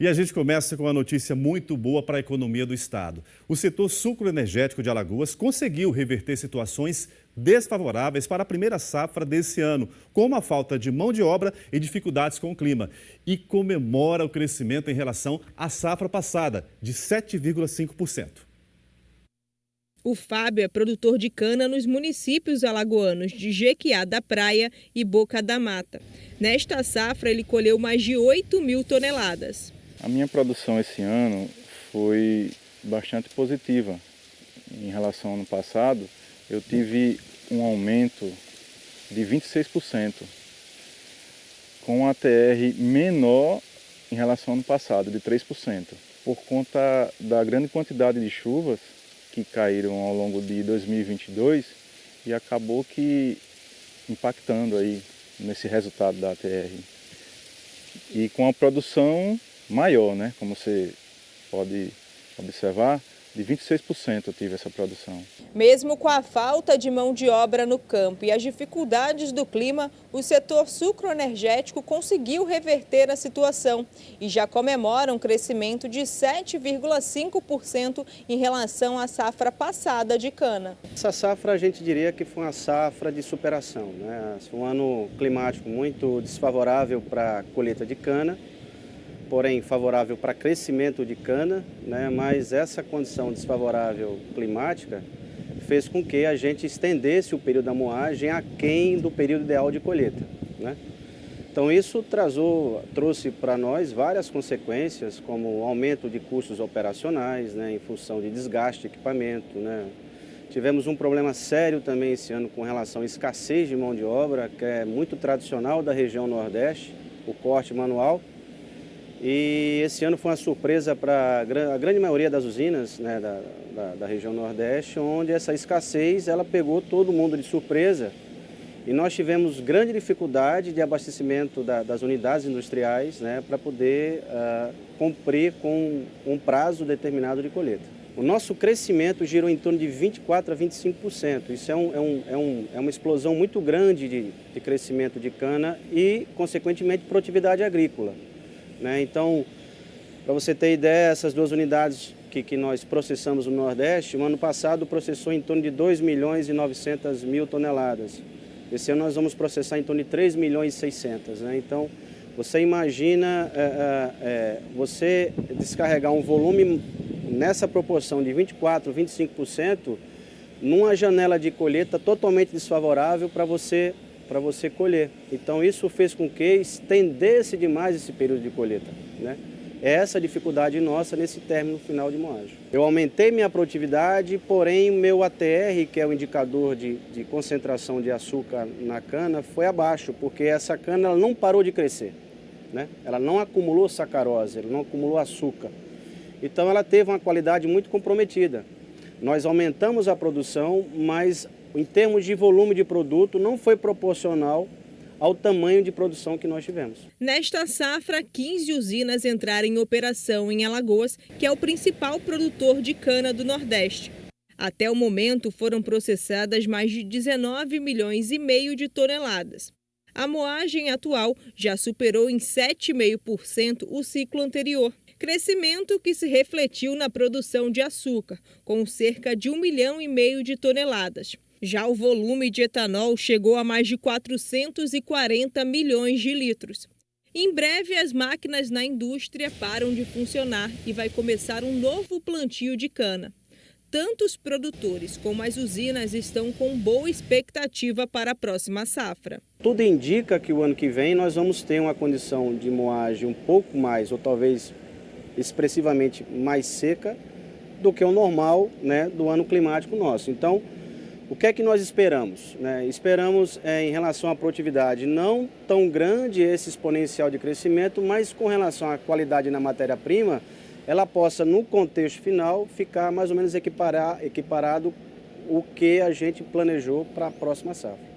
E a gente começa com uma notícia muito boa para a economia do estado. O setor sucroenergético de Alagoas conseguiu reverter situações desfavoráveis para a primeira safra desse ano, como a falta de mão de obra e dificuldades com o clima. E comemora o crescimento em relação à safra passada, de 7,5%. O Fábio é produtor de cana nos municípios alagoanos de Jequiá da Praia e Boca da Mata. Nesta safra, ele colheu mais de 8.000 toneladas. A minha produção esse ano foi bastante positiva. Em relação ao ano passado, eu tive um aumento de 26%, com um ATR menor em relação ao ano passado, de 3%, por conta da grande quantidade de chuvas que caíram ao longo de 2022 e acabou que impactando aí nesse resultado da ATR. E com a produção maior, né? Como você pode observar, de 26% eu tive essa produção. Mesmo com a falta de mão de obra no campo e as dificuldades do clima, o setor sucroenergético conseguiu reverter a situação e já comemora um crescimento de 7,5% em relação à safra passada de cana. Essa safra a gente diria que foi uma safra de superação, né? Foi um ano climático muito desfavorável para a colheita de cana, porém favorável para crescimento de cana, né? Mas essa condição desfavorável climática fez com que a gente estendesse o período da moagem aquém do período ideal de colheita, né? Então isso trouxe para nós várias consequências, como aumento de custos operacionais, né? Em função de desgaste de equipamento, né? Tivemos um problema sério também esse ano com relação à escassez de mão de obra, que é muito tradicional da região Nordeste, o corte manual. E esse ano foi uma surpresa para a grande maioria das usinas, né, da região Nordeste, onde essa escassez ela pegou todo mundo de surpresa e nós tivemos grande dificuldade de abastecimento das unidades industriais, né, para poder cumprir com um prazo determinado de colheita. O nosso crescimento girou em torno de 24% a 25%. Isso é uma explosão muito grande de crescimento de cana e, consequentemente, produtividade agrícola. Então, para você ter ideia, essas duas unidades que nós processamos no Nordeste, no ano passado processou em torno de 2.900.000 toneladas. Esse ano nós vamos processar em torno de 3.600.000. Né? Então, você imagina você descarregar um volume nessa proporção de 24%, 25%, numa janela de colheita totalmente desfavorável para você colher. Então isso fez com que estendesse demais esse período de colheita, né? É essa a dificuldade nossa nesse término final de moagem. Eu aumentei minha produtividade, porém o meu ATR, que é o indicador de concentração de açúcar na cana, foi abaixo, porque essa cana ela não parou de crescer, né? Ela não acumulou sacarose, ela não acumulou açúcar. Então ela teve uma qualidade muito comprometida. Nós aumentamos a produção, mas em termos de volume de produto, não foi proporcional ao tamanho de produção que nós tivemos. Nesta safra, 15 usinas entraram em operação em Alagoas, que é o principal produtor de cana do Nordeste. Até o momento, foram processadas mais de 19,5 milhões de toneladas. A moagem atual já superou em 7,5% o ciclo anterior. Crescimento que se refletiu na produção de açúcar, com cerca de 1,5 milhão de toneladas. Já o volume de etanol chegou a mais de 440 milhões de litros. Em breve, as máquinas na indústria param de funcionar e vai começar um novo plantio de cana. Tanto os produtores como as usinas estão com boa expectativa para a próxima safra. Tudo indica que o ano que vem nós vamos ter uma condição de moagem um pouco mais, ou talvez expressivamente mais seca do que o normal, né, do ano climático nosso. Então, o que é que nós esperamos? Esperamos, em relação à produtividade, não tão grande esse exponencial de crescimento, mas com relação à qualidade na matéria-prima, ela possa, no contexto final, ficar mais ou menos equiparado o que a gente planejou para a próxima safra.